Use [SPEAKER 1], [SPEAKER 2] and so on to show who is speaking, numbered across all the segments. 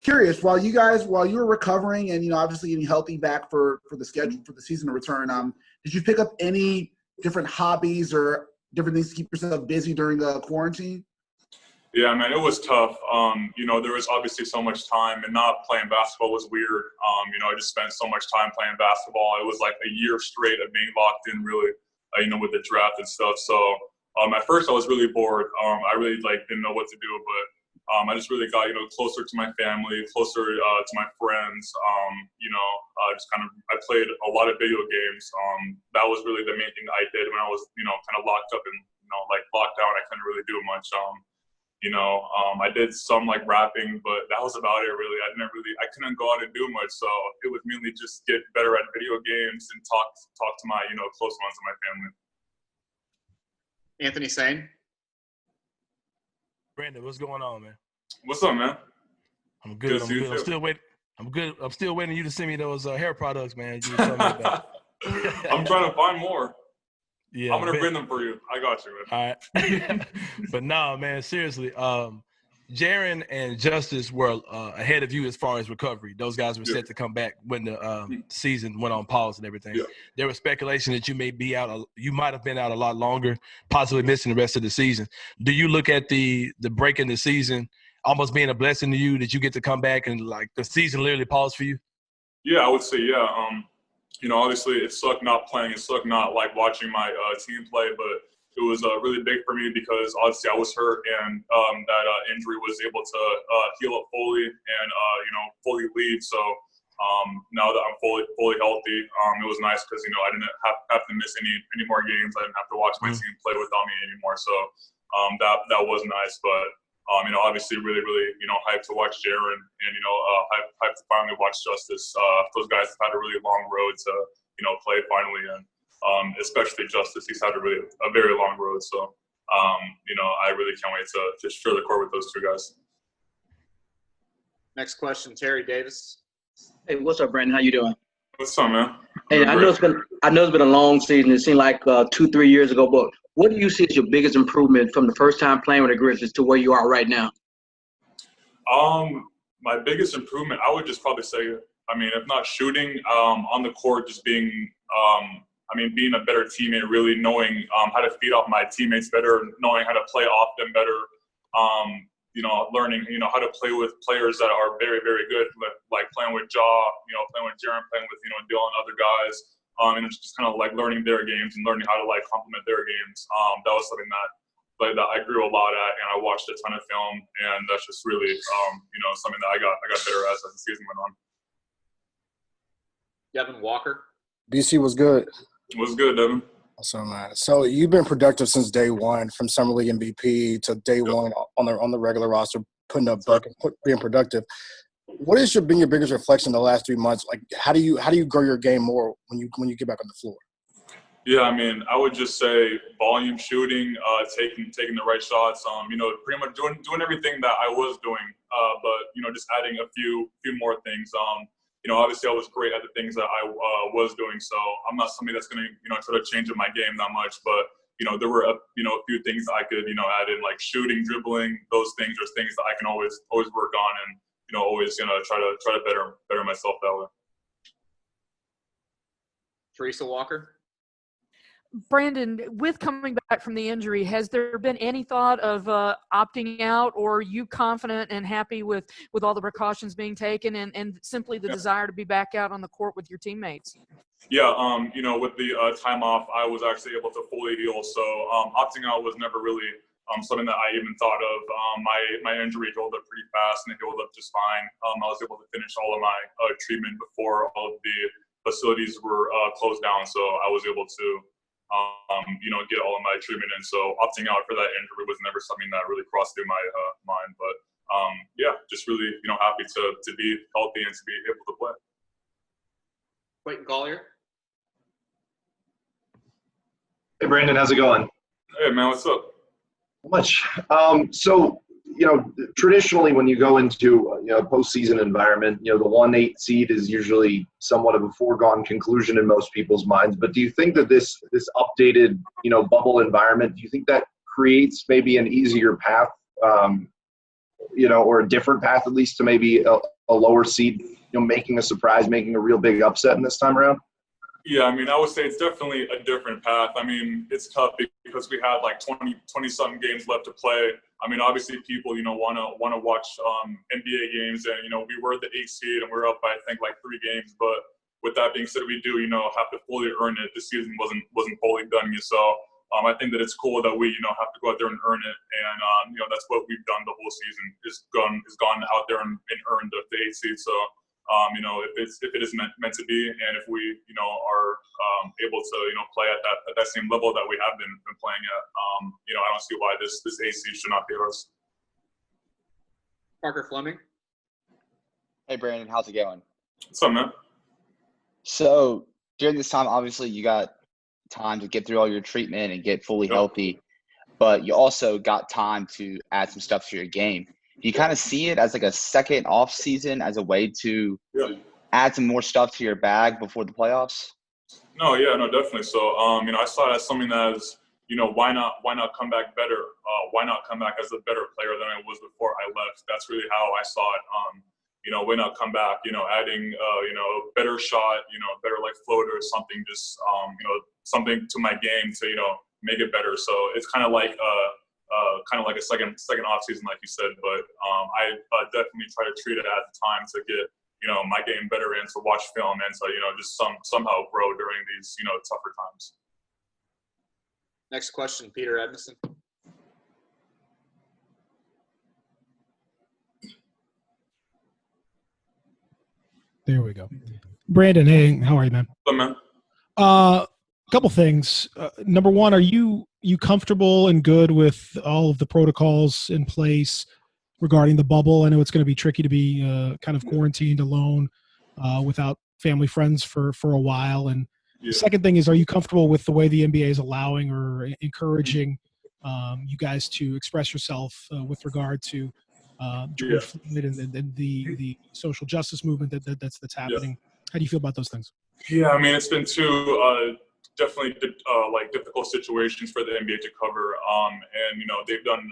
[SPEAKER 1] curious, while you were recovering and, obviously getting healthy back for the schedule for the season to return, did you pick up any different hobbies or different things to keep yourself busy during the quarantine?
[SPEAKER 2] Yeah, man, it was tough. There was obviously so much time, and not playing basketball was weird. I just spent so much time playing basketball. It was like a year straight of being locked in, really, with the draft and stuff. So at first I was really bored. I really didn't know what to do, but I just really got closer to my family, closer to my friends. I played a lot of video games. That was really the main thing I did when I was kind of locked up and locked down. I couldn't really do much. I did some rapping, but that was about it really. I couldn't go out and do much, so it was mainly just get better at video games and talk to my close ones in my family.
[SPEAKER 3] Anthony Sane.
[SPEAKER 4] Brandon, what's going on, man?
[SPEAKER 2] What's up, man?
[SPEAKER 4] I'm good. I'm still waiting. I'm still waiting you to send me those hair products, man. You told me about.
[SPEAKER 2] I'm trying to find more.
[SPEAKER 4] Yeah,
[SPEAKER 2] I'm gonna bring them for you. I got you, man.
[SPEAKER 4] All right. But no, man, seriously. Jaren and Justice were ahead of you as far as recovery. Those guys were set to come back when the season went on pause and everything. Yeah. There was speculation that you might have been out a lot longer, possibly missing the rest of the season. Do you look at the break in the season almost being a blessing to you that you get to come back and the season literally paused for you?
[SPEAKER 2] Yeah, I would say yeah. Obviously it sucked not playing. It sucked not watching my team play, but it was really big for me because obviously I was hurt and that injury was able to heal up fully and fully leave. So now that I'm fully healthy, it was nice because I didn't have to miss any more games. I didn't have to watch my team play without me anymore. So that was nice, but obviously really hyped to watch Jaren and hyped to finally watch Justice. Those guys have had a really long road to play finally, and especially Justice, he's had a very long road. So I really can't wait to share the court with those two guys.
[SPEAKER 3] Next question, Terry Davis.
[SPEAKER 5] Hey, what's up, Brandon? How you doing?
[SPEAKER 2] What's up, man?
[SPEAKER 5] Hey, I know it's been a long season. It seemed like 2-3 years ago, but what do you see as your biggest improvement from the first time playing with the Grizzlies to where you are right now?
[SPEAKER 2] My biggest improvement, I would just probably say, if not shooting, on the court, just being, being a better teammate, really knowing how to feed off my teammates better, knowing how to play off them better, learning, how to play with players that are very, very good, like playing with playing with Jaren, playing with, Dylan and other guys. And it's just kind of learning their games and learning how to complement their games. That was something that I grew a lot at, and I watched a ton of film, and that's just really something that I got better as the season went on.
[SPEAKER 3] Devin Walker.
[SPEAKER 6] BC was good.
[SPEAKER 2] What's good, Devin?
[SPEAKER 6] Awesome, man. So you've been productive since day one, from Summer League MVP to day one on the regular roster, putting up buckets, being productive. What has been your biggest reflection in the last 3 months? How do you grow your game more when you get back on the floor?
[SPEAKER 2] Yeah, I would just say volume shooting, taking the right shots. Pretty much doing everything that I was doing, but just adding a few more things. Obviously I was great at the things that I was doing, so I'm not somebody that's going to try to change up my game that much. But there were a few things I could add in, like shooting, dribbling. Those things are things that I can always work on, and always try to better myself that way.
[SPEAKER 3] Teresa Walker.
[SPEAKER 7] Brandon, with coming back from the injury, has there been any thought of opting out, or are you confident and happy with all the precautions being taken and simply the desire to be back out on the court with your teammates?
[SPEAKER 2] Yeah, with the time off, I was actually able to fully heal. So opting out was never really something that I even thought of. My injury healed up pretty fast, and it healed up just fine. I was able to finish all of my treatment before all of the facilities were closed down, so I was able to get all of my treatment in. So opting out for that injury was never something that really crossed through my mind. But just really happy to be healthy and to be able to play.
[SPEAKER 3] Clayton Collier.
[SPEAKER 8] Hey Brandon, how's it going?
[SPEAKER 2] Hey man, what's up?
[SPEAKER 8] Much. So traditionally when you go into a postseason environment, the 1-8 seed is usually somewhat of a foregone conclusion in most people's minds. But do you think that this updated bubble environment, do you think that creates maybe an easier path or a different path at least to maybe a lower seed, making a surprise, making a real big upset in this time around?
[SPEAKER 2] Yeah, I mean, I would say it's definitely a different path. I mean, it's tough because we had like 20-something games left to play. I mean, obviously people, want to watch NBA games, and, we were the 8th seed and we were up by, I think, like 3 games. But with that being said, we do, have to fully earn it. This season wasn't fully done yet. So I think that it's cool that we, have to go out there and earn it. And, that's what we've done the whole season, is gone out there and earned the 8th seed. So, if it is meant to be, and if we, are able to, play at that same level that we have been playing at, I don't see why this AC should not be ours.
[SPEAKER 3] Parker Fleming.
[SPEAKER 9] Hey, Brandon, how's it going?
[SPEAKER 2] What's up, man?
[SPEAKER 9] So during this time, obviously, you got time to get through all your treatment and get fully healthy, but you also got time to add some stuff to your game. Do you kind of see it as like a second off season, as a way to add some more stuff to your bag before the playoffs?
[SPEAKER 2] No, definitely. So, I saw it as something that is, why not come back better? Why not come back as a better player than I was before I left? That's really how I saw it. Why not come back, adding, a better shot, better like floater or something, just, something to my game to, make it better. So it's kind of like a second off season, like you said, but I definitely try to treat it at the time to get, my game better and to watch film and to, just somehow grow during these, tougher times.
[SPEAKER 3] Next question, Peter Edmondson.
[SPEAKER 10] There we go. Brandon, hey, how are you, man?
[SPEAKER 2] What's up, man?
[SPEAKER 10] Couple things. Number one, are you comfortable and good with all of the protocols in place regarding the bubble? I know it's going to be tricky to be kind of quarantined alone without family friends for a while. And the second thing is, are you comfortable with the way the NBA is allowing or encouraging you guys to express yourself with regard to George Floyd and the social justice movement that's happening? How do you feel about those things?
[SPEAKER 2] Yeah, I mean, it's been two definitely difficult situations for the NBA to cover, and they've done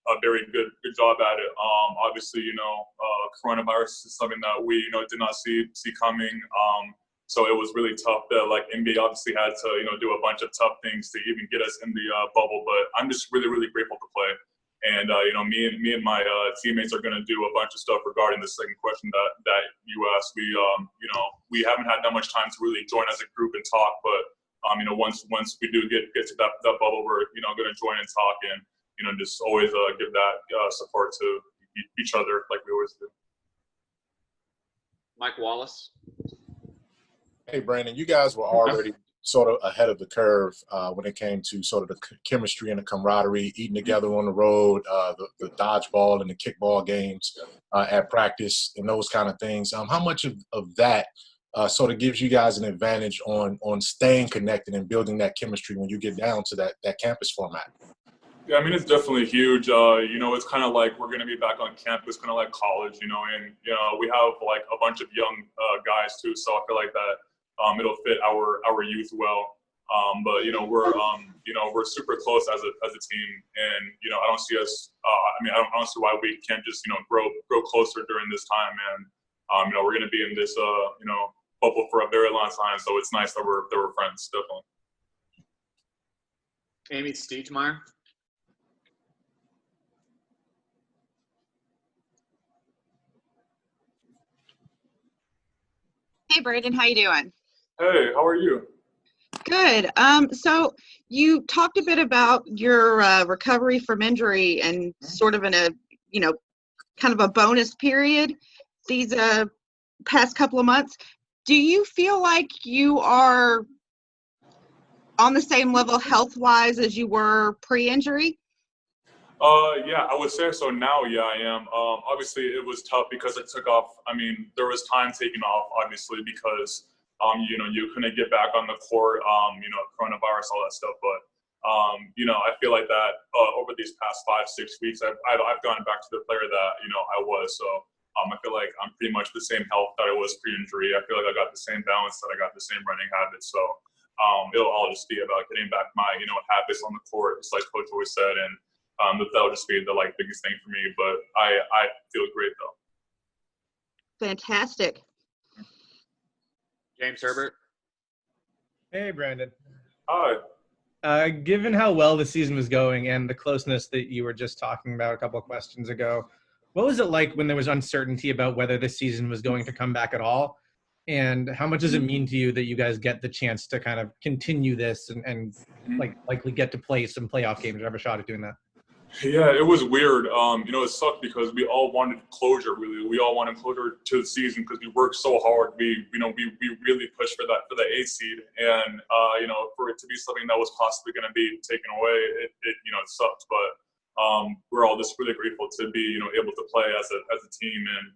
[SPEAKER 2] a very good job at it. Obviously, coronavirus is something that we did not see coming. So it was really tough that NBA obviously had to do a bunch of tough things to even get us in the bubble. But I'm just really grateful to play. And me and my teammates are going to do a bunch of stuff regarding the second question that you asked. We haven't had that much time to really join as a group and talk, but once we do get to that bubble, we're going to join and talk and just always give that support to each other like we always do.
[SPEAKER 3] Mike Wallace.
[SPEAKER 11] Hey, Brandon, you guys were already sort of ahead of the curve when it came to sort of the chemistry and the camaraderie, eating together on the road, the dodgeball and the kickball games at practice and those kind of things. How much of that sort of gives you guys an advantage on staying connected and building that chemistry when you get down to that campus format?
[SPEAKER 2] Yeah, I mean, it's definitely huge. It's kind of like we're going to be back on campus, kind of like college, and, we have like a bunch of young guys too. So I feel like that it'll fit our youth well. But, we're super close as a team, and, I don't see us, I don't see why we can't just, grow closer during this time. And, we're going to be in this, bubble for a very long time. So it's nice that we're friends, definitely.
[SPEAKER 3] Amy Stiegemeyer.
[SPEAKER 12] Hey, Brandon, how you doing?
[SPEAKER 2] Hey, how are you?
[SPEAKER 12] Good. So you talked a bit about your recovery from injury and sort of in a, kind of a bonus period these past couple of months. Do you feel like you are on the same level health-wise as you were pre-injury?
[SPEAKER 2] Yeah, I would say so now. Yeah, I am. Obviously, it was tough because it took off. I mean, there was time taken off, obviously, because you couldn't get back on the court. Coronavirus, all that stuff. But I feel like that over these past 5-6 weeks, I've gotten back to the player that I was. So I feel like I'm pretty much the same health that I was pre-injury. I feel like I got the same balance, that I got the same running habits. So it'll all just be about getting back my habits on the court, just like Coach always said, and that would just be the biggest thing for me. But I feel great though.
[SPEAKER 12] Fantastic.
[SPEAKER 3] James Herbert.
[SPEAKER 13] Hey, Brandon.
[SPEAKER 2] Hi.
[SPEAKER 13] Given how well the season was going and the closeness that you were just talking about a couple of questions ago, what was it like when there was uncertainty about whether this season was going to come back at all? And how much does it mean to you that you guys get the chance to kind of continue this and likely get to play some playoff games or have a shot at doing that?
[SPEAKER 2] Yeah, it was weird. It sucked because we all wanted closure. Really, we all wanted closure to the season because we worked so hard. We really pushed for the 8th seed, and for it to be something that was possibly going to be taken away, it sucked. But we're all just really grateful to be able to play as a team and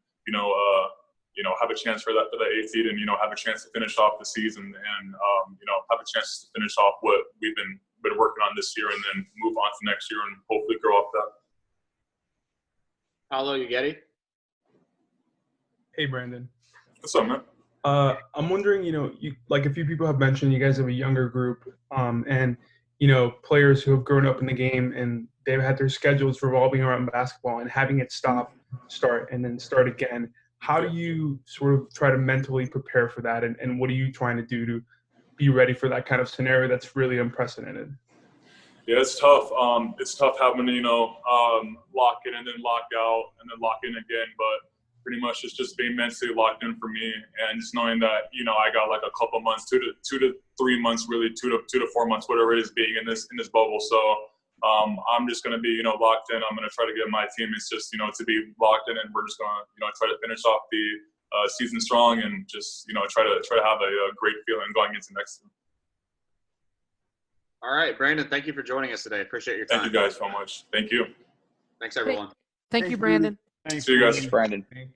[SPEAKER 2] have a chance for the 8th seed and have a chance to finish off the season and have a chance to finish off what we've been working on this year and then move on to next year and hopefully grow off that.
[SPEAKER 3] Paolo Uggetti.
[SPEAKER 14] Hey, Brandon.
[SPEAKER 2] What's up, man?
[SPEAKER 14] I'm wondering, a few people have mentioned you guys have a younger group, and players who have grown up in the game and they've had their schedules revolving around basketball and having it start, and then start again. How do you sort of try to mentally prepare for that, and what are you trying to do to be ready for that kind of scenario that's really unprecedented?
[SPEAKER 2] Yeah, it's tough. It's tough having to, lock in and then lock out and then lock in again. But pretty much it's just being mentally locked in for me and just knowing that, I got a couple months, 2 to 3 months, really 2 to 4 months, whatever it is, being in this bubble. So I'm just going to be, locked in. I'm going to try to get my teammates just, to be locked in, and we're just going to, try to finish off the season strong and just try to have a great feeling going into next season.
[SPEAKER 3] All right, Brandon, thank you for joining us today. Appreciate your time.
[SPEAKER 2] Thank you guys so much. Thank you.
[SPEAKER 3] Thanks, everyone.
[SPEAKER 7] Thank you, Brandon.
[SPEAKER 2] See you guys.
[SPEAKER 9] Brandon.
[SPEAKER 14] Thank you.